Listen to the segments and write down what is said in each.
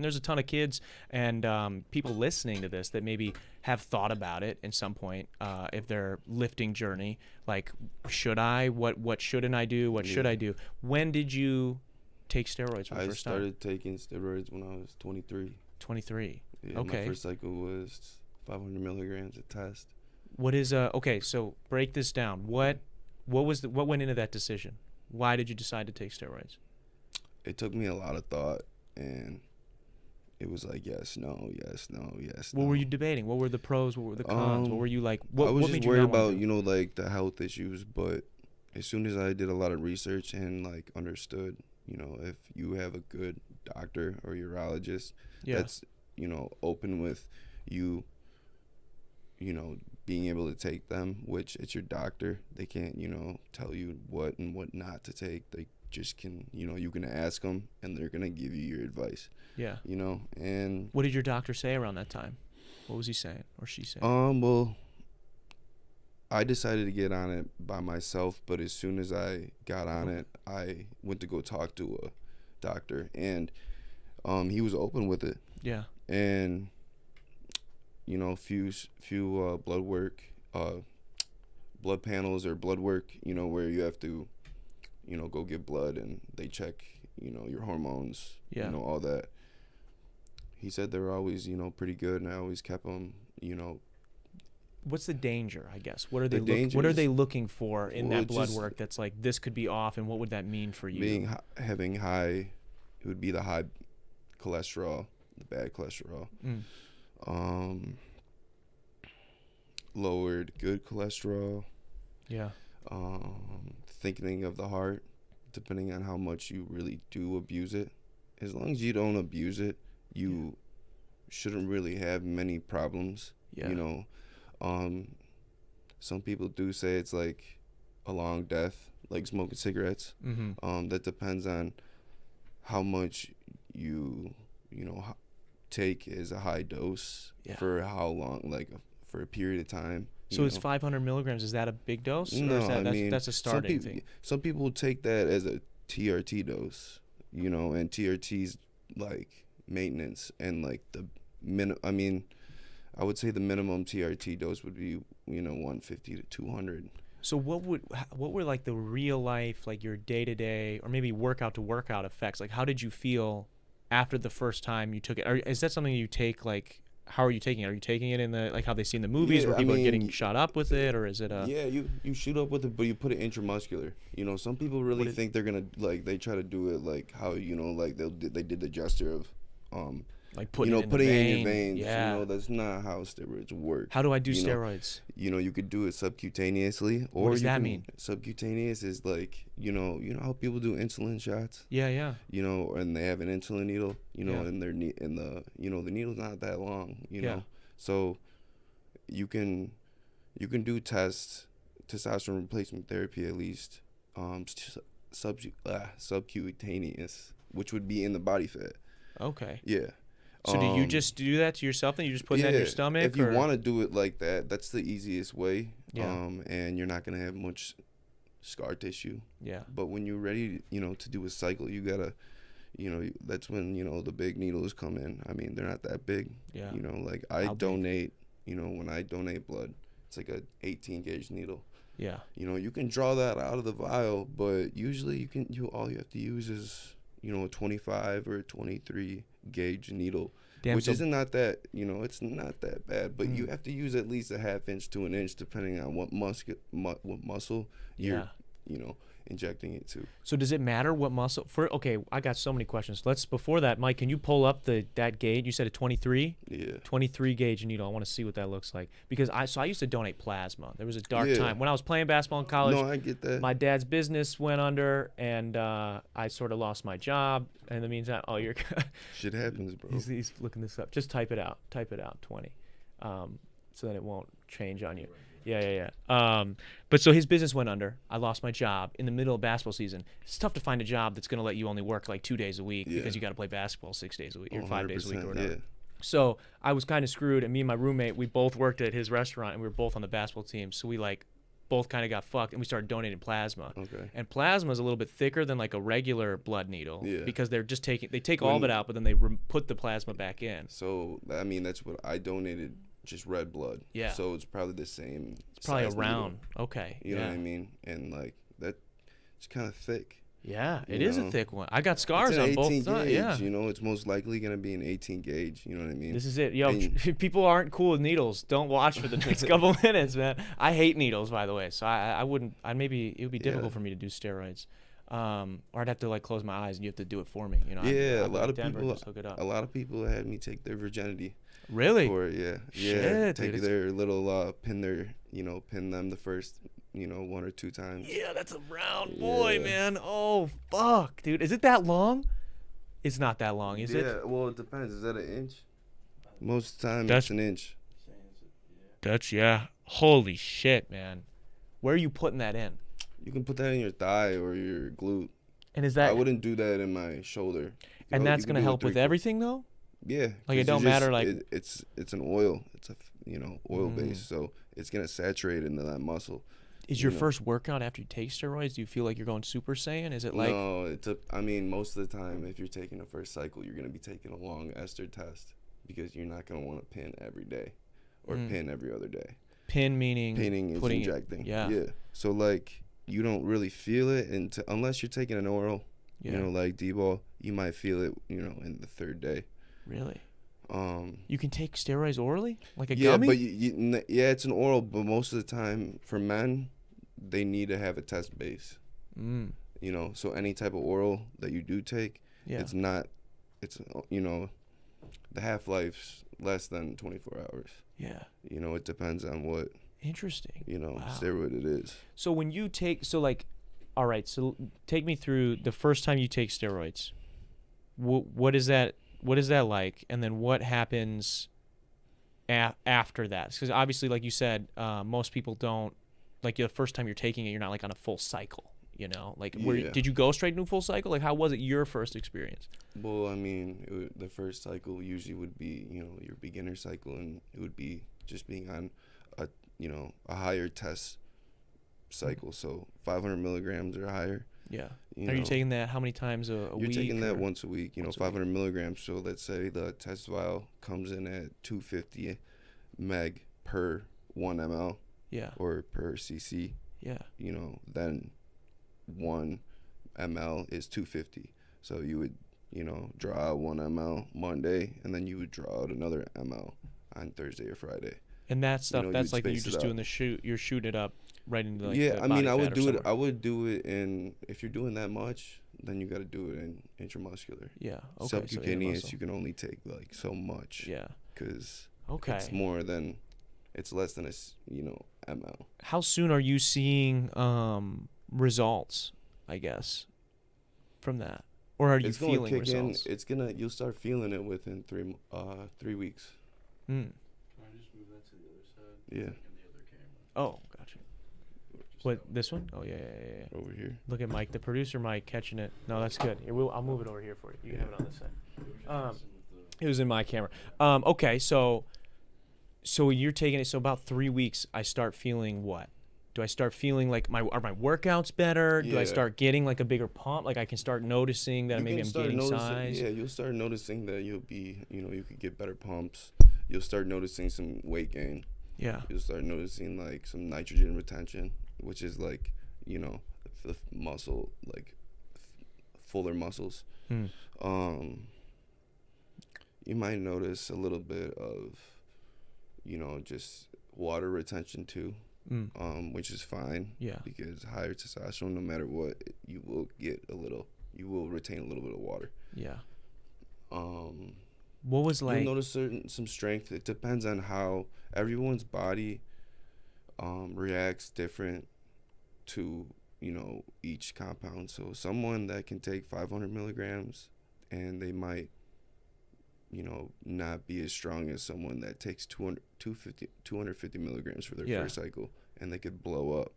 And there's a ton of kids and people listening to this that maybe have thought about it at some point if their lifting journey, like, should I? What shouldn't I do? What should I do? When did you take steroids for the first time? I started taking steroids when I was 23. 23. Yeah, okay. My first cycle was 500 milligrams a test. What is okay? So break this down. What went into that decision? Why did you decide to take steroids? It took me a lot of thought, and it was like yes, no, yes, no, yes. What no. were you debating? What were the pros? What were the cons? What were you like? What, I was what just made worried you not about want to? like the health issues, but as soon as I did a lot of research and like understood, if you have a good doctor or urologist that's open with you, being able to take them, which it's your doctor, they can't tell you what and what not to take. They just can you can ask them and they're gonna give you your advice. Yeah. And what did your doctor say around that time? What was he saying or she saying? Well, I decided to get on it by myself, but as soon as I got on it, I went to go talk to a doctor, and he was open with it. Yeah. And few blood work, blood panels or blood work, where you have to go get blood and they check your hormones, all that. He said they were always pretty good, and I always kept them. What's the danger, I guess? What are they looking for in that blood work that's like, this could be off, and what would that mean for you? Having high, it would be the high cholesterol, the bad cholesterol. Lowered good cholesterol. Yeah. Thickening of the heart, depending on how much you really do abuse it. As long as you don't abuse it, you shouldn't really have many problems. Yeah. Some people do say it's like a long death, like smoking cigarettes. That depends on how much you take as a high dose for how long, like for a period of time. So is 500 milligrams, is that a big dose? No, or that's a starting thing? Some people take that as a TRT dose, and TRT's like maintenance, and like the I would say the minimum TRT dose would be 150 to 200. So what were like the real life, like your day-to-day or maybe workout to workout effects? Like, how did you feel after the first time you took it? Or is that something you take, like, how are you taking it? Are you taking it in the, like how they see in the movies where people are getting shot up with it, or is it a... Yeah, you shoot up with it, but you put it intramuscular. Some people really think they're gonna, like, they try to do it like how, like they did the gesture of like putting it in your veins. Yeah. That's not how steroids work. How do I do steroids? You could do it subcutaneously, or what does that mean? Subcutaneous is like, how people do insulin shots. Yeah. And they have an insulin needle, and the the needle's not that long, So you can do testosterone replacement therapy at least, subcutaneous, which would be in the body fat. Okay. Yeah. So do you just do that to yourself, and you just put that in your stomach? If you want to do it like that, that's the easiest way. Yeah. And you're not gonna have much scar tissue. Yeah. But when you're ready, to do a cycle, you gotta, that's when the big needles come in. I mean, they're not that big. Yeah. Like I donate. When I donate blood, it's like a 18 gauge needle. Yeah. You can draw that out of the vial, but usually all you have to use is a 25 or a 23 gauge needle. Which isn't not that, it's not that bad, but you have to use at least a half inch to an inch, depending on what muscle you're, injecting it to. So does it matter what muscle? Okay, I got so many questions. Before that, Mike, can you pull up that gauge? You said a 23? Yeah. 23 gauge needle. I want to see what that looks like. Because I used to donate plasma. There was a dark time. When I was playing basketball in college, no, I get that. My dad's business went under, and I sort of lost my job. And in the meantime, you're... Shit happens, bro. He's looking this up. Just type it out. 20. So that it won't change on you. Yeah. But so his business went under. I lost my job in the middle of basketball season. It's tough to find a job that's going to let you only work like 2 days a week because you got to play basketball 6 days a week or 5 days a week or whatever. Yeah. So I was kind of screwed, and me and my roommate, we both worked at his restaurant, and we were both on the basketball team. So we like both kind of got fucked, and we started donating plasma. Okay. And plasma is a little bit thicker than like a regular blood needle, because they're just they take all of it out, but then they put the plasma back in. So I mean, that's what I donated, just red blood. Yeah. So it's probably the same. It's probably size around. needle. Okay. You know what I mean? And like that, it's kind of thick. Yeah, it is a thick one. I got scars on both sides. Gauge, yeah. You know, it's most likely gonna be an 18 gauge. You know what I mean? This is it. Yo, people aren't cool with needles. Don't watch for the next couple minutes, man. I hate needles, by the way. So I wouldn't. Maybe it would be difficult for me to do steroids. Or I'd have to like close my eyes and you have to do it for me. You know. Yeah, a lot of people had me take their virginity. Really? Shit, take dude, their little pin them the first 1 or 2 times. Yeah, that's a brown boy, man. Oh fuck, dude. Is it that long? It's not that long, is it? Yeah, well, it depends. Is that an inch? Most of the time, That's it's an inch. Holy shit, man. Where are you putting that in? You can put that in your thigh or your glute. And is that? I wouldn't do that in my shoulder. And that's gonna help with everything, though. Yeah. Like it don't matter. Like it's an oil. It's a oil base, so it's gonna saturate into that muscle. Is your first workout after you take steroids? Do you feel like you're going Super Saiyan? Is it like? No, I mean, most of the time, if you're taking the first cycle, you're gonna be taking a long ester test because you're not gonna want to pin every day, or pin every other day. Pin meaning pinning is injecting. Yeah. So like you don't really feel it unless you're taking an oral. You know, like D-ball, you might feel it. In the 3rd day. Really? You can take steroids orally, like a gummy. Yeah, but it's an oral. But most of the time, for men, they need to have a test base. So any type of oral that you do take, it's not. It's the half-life's less than 24 hours. Yeah. It depends on what. Interesting. Steroid it is. So when you take, all right. So take me through the first time you take steroids. What is that? What is that like? And then what happens after that? Because obviously, like you said, most people don't, like the first time you're taking it, you're not like on a full cycle, Like, did you go straight into a full cycle? Like, how was it your first experience? Well, I mean, the first cycle usually would be, your beginner cycle, and it would be just being on a higher test cycle. So 500 milligrams or higher. Yeah. Are you taking that how many times a week? You're taking that once a week, 500 milligrams. So let's say the test vial comes in at 250 meg per 1 ml. Yeah. Or per cc. Yeah. Then 1 ml is 250. So you would, draw out 1 ml Monday, and then you would draw out another ml on Thursday or Friday. And that stuff, that's like you're just doing the shoot. You're shooting it up right into like the body I would fat do or it. I would do it in, if you're doing that much, then you got to do it in intramuscular. Yeah. Okay. Subcutaneous, you can only take like so much. Yeah. Because it's less than a ml. How soon are you seeing results? I guess from that, or are you feeling results? You'll start feeling it within 3 weeks. Hmm. Yeah. Oh, gotcha. What, this one? Oh, yeah. Over here. Look at Mike, the producer Mike, catching it. No, that's good. Here, I'll move it over here for you. You can have it on this side. It was in my camera. Okay, so you're taking it. So about 3 weeks, I start feeling what? Do I start feeling like are my workouts better? Do I start getting like a bigger pump? Like I can start noticing that maybe I'm gaining size? Yeah, you'll start noticing that you'll be, you could get better pumps. You'll start noticing some weight gain. Yeah. You'll start noticing like some nitrogen retention, which is like, the muscle, like fuller muscles. You might notice a little bit of, just water retention too, which is fine. Yeah. Because higher testosterone, no matter what, you will retain a little bit of water. Yeah. What was like? You'll notice some strength. It depends on how everyone's body reacts different to each compound. So someone that can take 500 milligrams and they might not be as strong as someone that takes 250 milligrams for their first cycle, and they could blow up.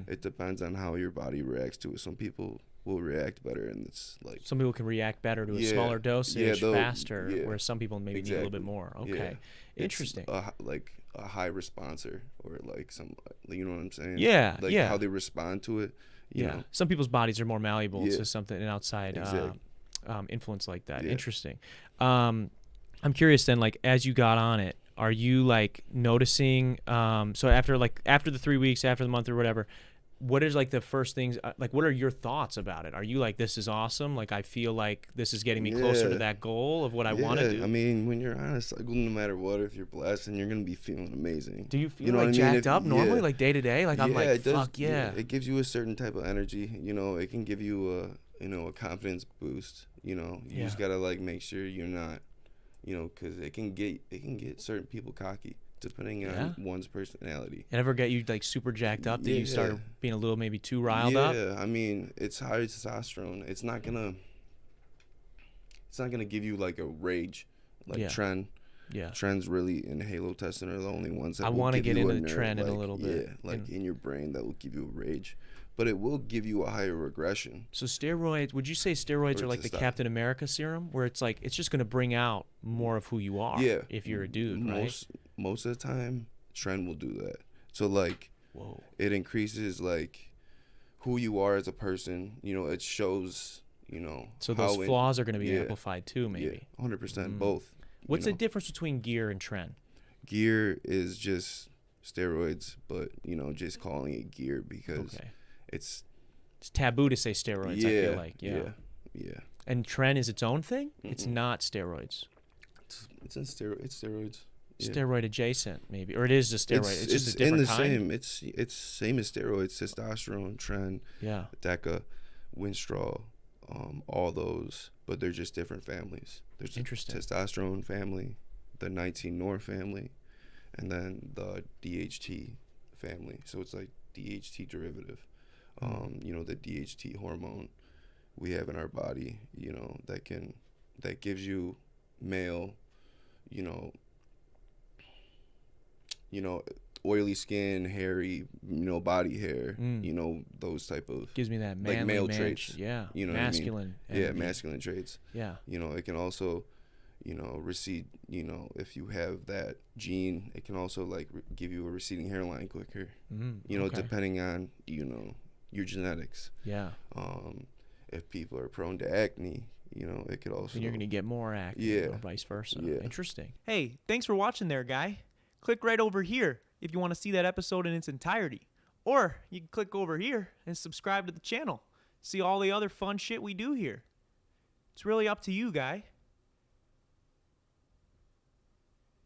It depends on how your body reacts to it. Some people will react better, and it's like some people can react better to a smaller dosage faster, whereas some people maybe need a little bit more. Okay, interesting. Like a high responser, or like some, you know what I'm saying? Yeah, like how they respond to it. You know? Some people's bodies are more malleable to something, an outside influence like that. Yeah. Interesting. I'm curious then, like as you got on it, are you like noticing? So after the 3 weeks, after the month or whatever, what is like the first things? Like, what are your thoughts about it? Are you like, this is awesome? Like, I feel like this is getting me closer to that goal of what I want to do. I mean, when you're on a cycle, no matter what, if you're blessed, and you're gonna be feeling amazing. Do you feel like jacked up normally, like day to day? Like I'm like, fuck yeah. It gives you a certain type of energy. You know, it can give you a confidence boost. You know, you just gotta like make sure you're not, you know, because it can get certain people cocky, depending on one's personality. It ever get you like super jacked up that you started being a little maybe too riled up? Yeah, I mean, it's high testosterone. It's not gonna give you like a rage, like Tren. Yeah, Trends really in Halo testing are the only ones that I want to get into the trend in a little bit. Yeah, like in your brain that will give you a rage, but it will give you a higher regression. So steroids, would you say steroids are like the Captain America serum, where it's like it's just going to bring out more of who you are if you're a dude, right? Most of the time, Trend will do that. So like, it increases like who you are as a person. You know, it shows, you know. So those flaws are going to be amplified too, maybe. Yeah, 100%, both. What's the difference between gear and trend? Gear is just steroids, but you know, just calling it gear because it's taboo to say steroids. I feel like yeah. And trend is its own thing. It's not steroids. It's steroids. Yeah. Steroid adjacent, maybe, or it is a steroid. It's just a different kind. It's same as steroids, testosterone, trend, DECA, Winstrol, all those, but they're just different families. There's interesting testosterone family, the 19-nor family, and then the DHT family. So it's like DHT derivative. You know, the DHT hormone we have in our body, you know, that gives you male, you know, oily skin, hairy, you know, body hair, you know, those type of gives me that manly, like male traits. Yeah, you know, masculine. What I mean? Yeah, masculine traits. Yeah, you know, it can also, you know, recede. You know, if you have that gene, it can also like give you a receding hairline quicker. You know, depending on, you know, your genetics. Yeah. If people are prone to acne, you know, it could also. And you're gonna get more acne, or vice versa. Yeah. Interesting. Hey, thanks for watching there, guy. Click right over here if you want to see that episode in its entirety. Or you can click over here and subscribe to the channel. See all the other fun shit we do here. It's really up to you, guy.